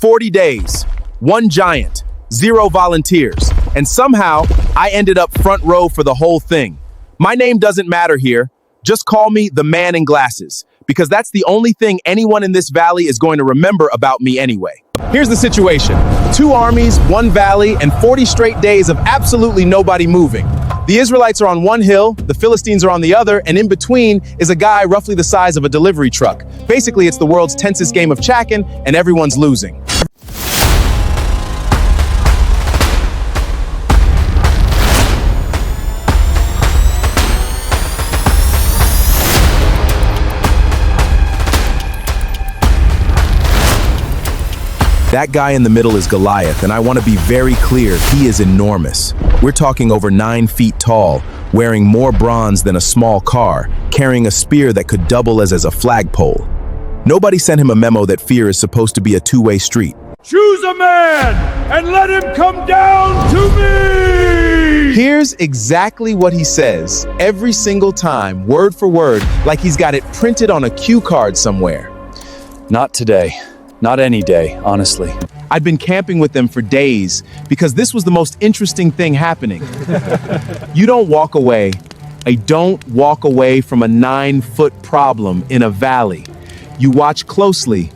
40 days, one giant, 0 volunteers, and somehow I ended up front row for the whole thing. My name doesn't matter here. Just call me the man in glasses, because that's the only thing anyone in this valley is going to remember about me anyway. Here's the situation. 2 armies, 1 valley, and 40 straight days of absolutely nobody moving. The Israelites are on one hill, the Philistines are on the other, and in between is a guy roughly the size of a delivery truck. Basically, it's the world's tensest game of Chakin, and everyone's losing. That guy in the middle is Goliath, and I want to be very clear, he is enormous. We're talking over 9 feet tall, wearing more bronze than a small car, carrying a spear that could double as a flagpole. Nobody sent him a memo that fear is supposed to be a two-way street. Choose a man and let him come down to me! Here's exactly what he says, every single time, word for word, like he's got it printed on a cue card somewhere. Not today. Not any day, honestly. I'd been camping with them for days because this was the most interesting thing happening. You don't walk away. I don't walk away from a 9-foot problem in a valley. You watch closely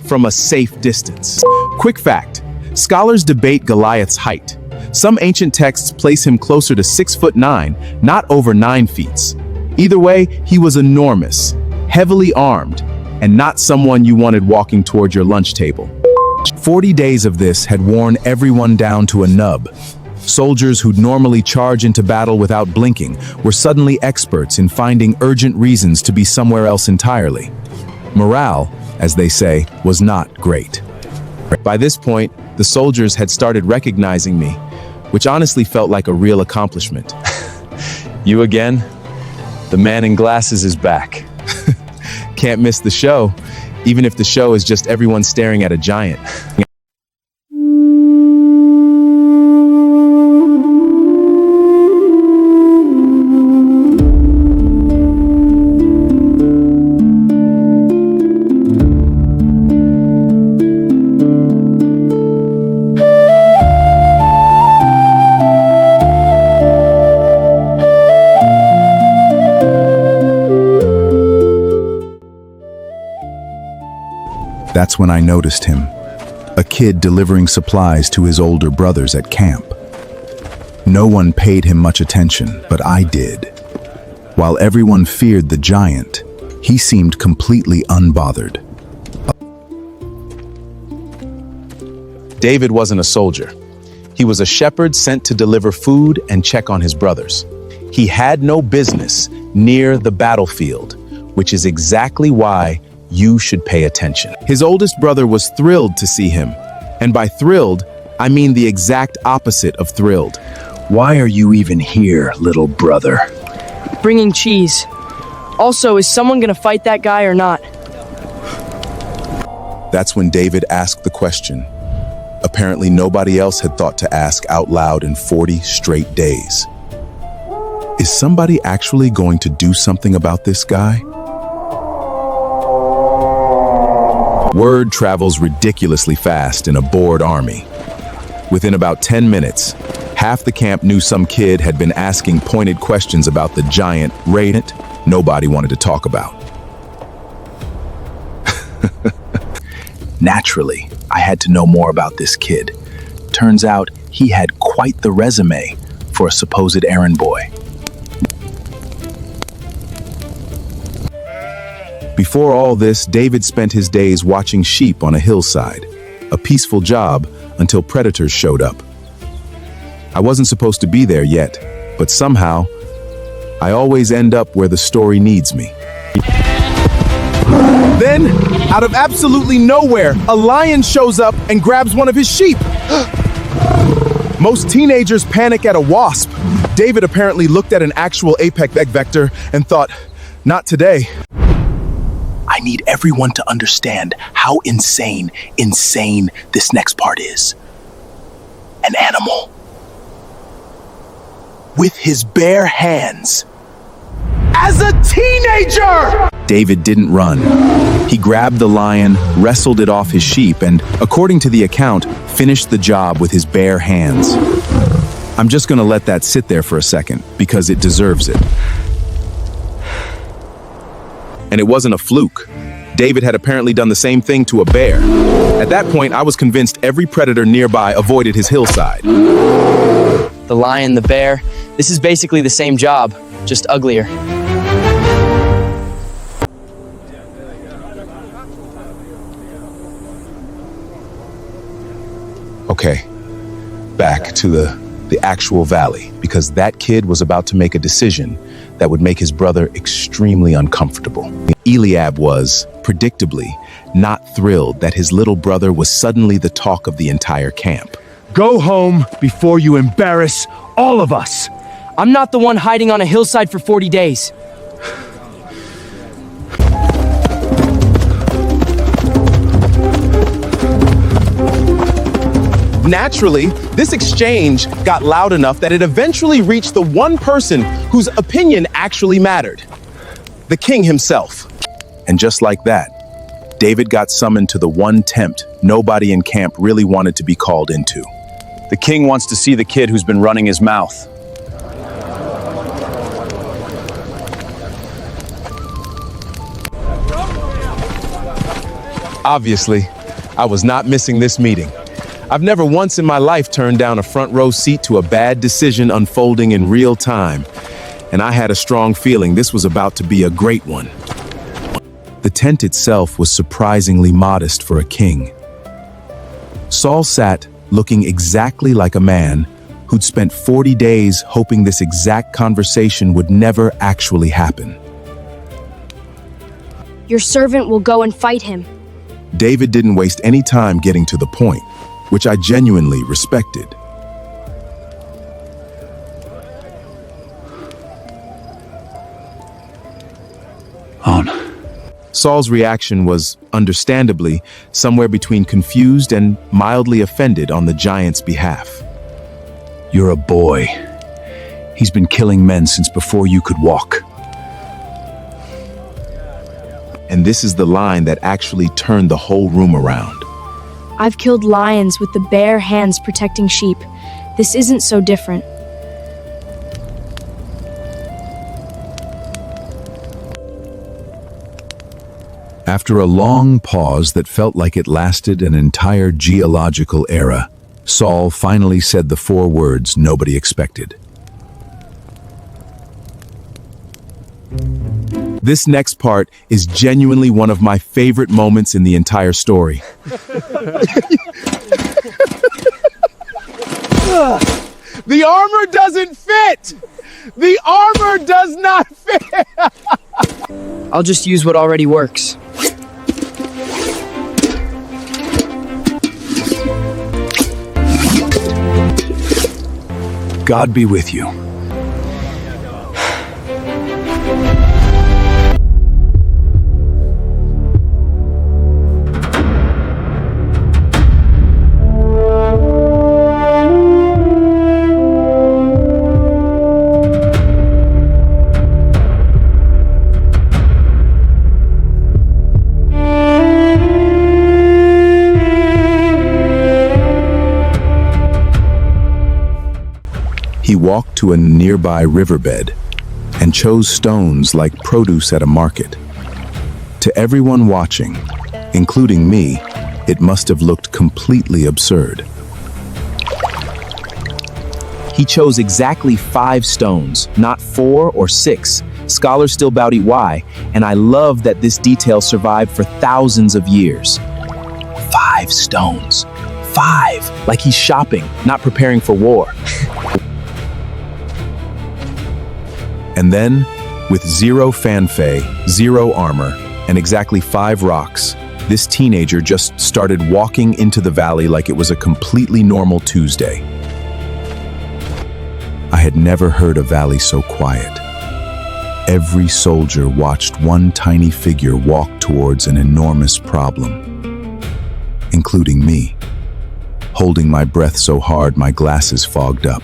from a safe distance. Quick fact, scholars debate Goliath's height. Some ancient texts place him closer to 6'9", not over 9 feet. Either way, he was enormous, heavily armed, and not someone you wanted walking toward your lunch table. 40 days of this had worn everyone down to a nub. Soldiers who'd normally charge into battle without blinking were suddenly experts in finding urgent reasons to be somewhere else entirely. Morale, as they say, was not great. By this point, the soldiers had started recognizing me, which honestly felt like a real accomplishment. You again? The man in glasses is back. Can't miss the show, even if the show is just everyone staring at a giant. That's when I noticed him, a kid delivering supplies to his older brothers at camp. No one paid him much attention, but I did. While everyone feared the giant, he seemed completely unbothered. David wasn't a soldier. He was a shepherd sent to deliver food and check on his brothers. He had no business near the battlefield, which is exactly why you should pay attention. His oldest brother was thrilled to see him. And by thrilled, I mean the exact opposite of thrilled. Why are you even here, little brother? Bringing cheese. Also, is someone gonna fight that guy or not? That's when David asked the question. Apparently nobody else had thought to ask out loud in 40 straight days. Is somebody actually going to do something about this guy? Word travels ridiculously fast in a bored army. Within about 10 minutes, half the camp knew some kid had been asking pointed questions about the giant raidant nobody wanted to talk about. Naturally, I had to know more about this kid. Turns out he had quite the resume for a supposed errand boy. Before all this, David spent his days watching sheep on a hillside, a peaceful job until predators showed up. I wasn't supposed to be there yet, but somehow, I always end up where the story needs me. Then, out of absolutely nowhere, a lion shows up and grabs one of his sheep. Most teenagers panic at a wasp. David apparently looked at an actual apex vector and thought, not today. I need everyone to understand how insane this next part is. An animal, with his bare hands, as a teenager! David didn't run. He grabbed the lion, wrestled it off his sheep, and, according to the account, finished the job with his bare hands. I'm just gonna let that sit there for a second, because it deserves it. And it wasn't a fluke. David had apparently done the same thing to a bear. At that point, I was convinced every predator nearby avoided his hillside. The lion, the bear, this is basically the same job, just uglier. Okay, back to the actual valley, because that kid was about to make a decision that would make his brother extremely uncomfortable. Eliab was, predictably, not thrilled that his little brother was suddenly the talk of the entire camp. Go home before you embarrass all of us. I'm not the one hiding on a hillside for 40 days. Naturally, this exchange got loud enough that it eventually reached the one person whose opinion actually mattered. The king himself. And just like that, David got summoned to the one tempt nobody in camp really wanted to be called into. The king wants to see the kid who's been running his mouth. Obviously, I was not missing this meeting. I've never once in my life turned down a front row seat to a bad decision unfolding in real time, and I had a strong feeling this was about to be a great one. The tent itself was surprisingly modest for a king. Saul sat looking exactly like a man who'd spent 40 days hoping this exact conversation would never actually happen. Your servant will go and fight him. David didn't waste any time getting to the point, which I genuinely respected. On. Saul's reaction was, understandably, somewhere between confused and mildly offended on the giant's behalf. You're a boy. He's been killing men since before you could walk. And this is the line that actually turned the whole room around. I've killed lions with the bare hands protecting sheep. This isn't so different. After a long pause that felt like it lasted an entire geological era, Saul finally said the four words nobody expected. This next part is genuinely one of my favorite moments in the entire story. The armor doesn't fit! The armor does not fit! I'll just use what already works. God be with you. He walked to a nearby riverbed and chose stones like produce at a market. To everyone watching, including me, it must have looked completely absurd. He chose exactly 5 stones, not 4 or 6. Scholars still doubt why, and I love that this detail survived for thousands of years. 5 stones. 5! Like he's shopping, not preparing for war. And then, with 0 fanfare, 0 armor, and exactly 5 rocks, this teenager just started walking into the valley like it was a completely normal Tuesday. I had never heard a valley so quiet. Every soldier watched one tiny figure walk towards an enormous problem, including me, holding my breath so hard my glasses fogged up.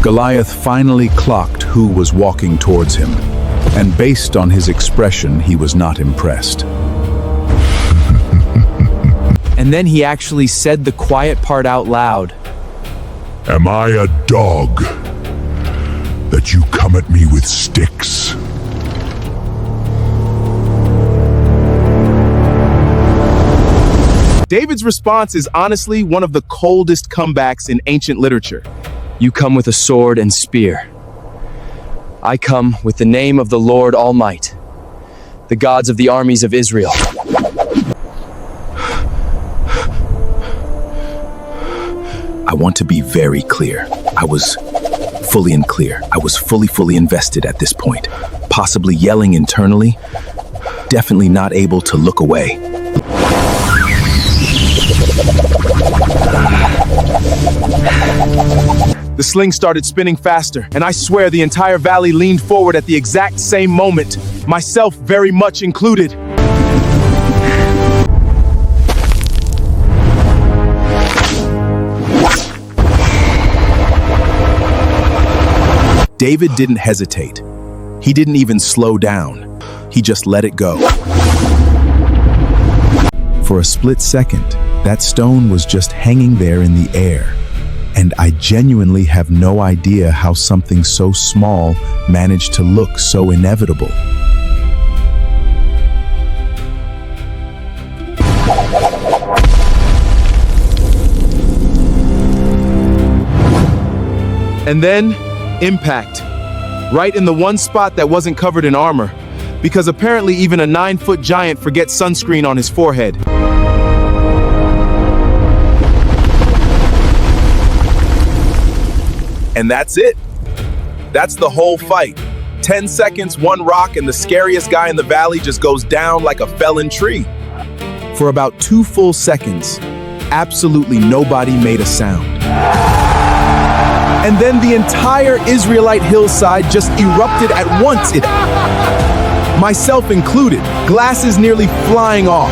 Goliath finally clocked who was walking towards him, and based on his expression, he was not impressed. And then he actually said the quiet part out loud. Am I a dog that you come at me with sticks? David's response is honestly one of the coldest comebacks in ancient literature. You come with a sword and spear. I come with the name of the Lord Almighty, the gods of the armies of Israel. I want to be very clear. I was fully invested at this point, possibly yelling internally, definitely not able to look away. The sling started spinning faster, and I swear the entire valley leaned forward at the exact same moment, myself very much included. David didn't hesitate. He didn't even slow down. He just let it go. For a split second, that stone was just hanging there in the air. And I genuinely have no idea how something so small managed to look so inevitable. And then, impact. Right in the one spot that wasn't covered in armor. Because apparently even a 9-foot giant forgets sunscreen on his forehead. And that's it. That's the whole fight. 10 seconds, one rock, and the scariest guy in the valley just goes down like a fallen tree. For about 2 full seconds, absolutely nobody made a sound. And then the entire Israelite hillside just erupted at once, myself included, glasses nearly flying off.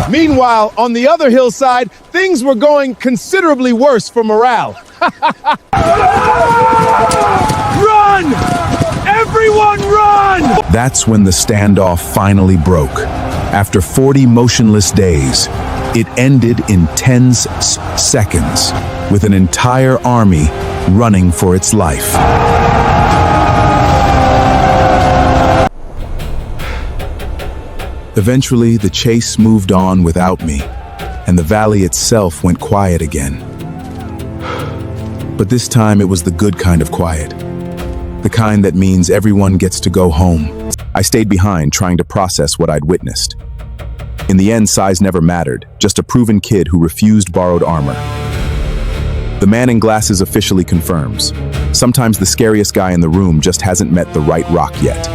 Meanwhile, on the other hillside, things were going considerably worse for morale. Run! Everyone run! That's when the standoff finally broke. After 40 motionless days, it ended in 10 seconds, with an entire army running for its life. Eventually, the chase moved on without me, and the valley itself went quiet again. But this time it was the good kind of quiet. The kind that means everyone gets to go home. I stayed behind trying to process what I'd witnessed. In the end, size never mattered, just a proven kid who refused borrowed armor. The man in glasses officially confirms. Sometimes the scariest guy in the room just hasn't met the right rock yet.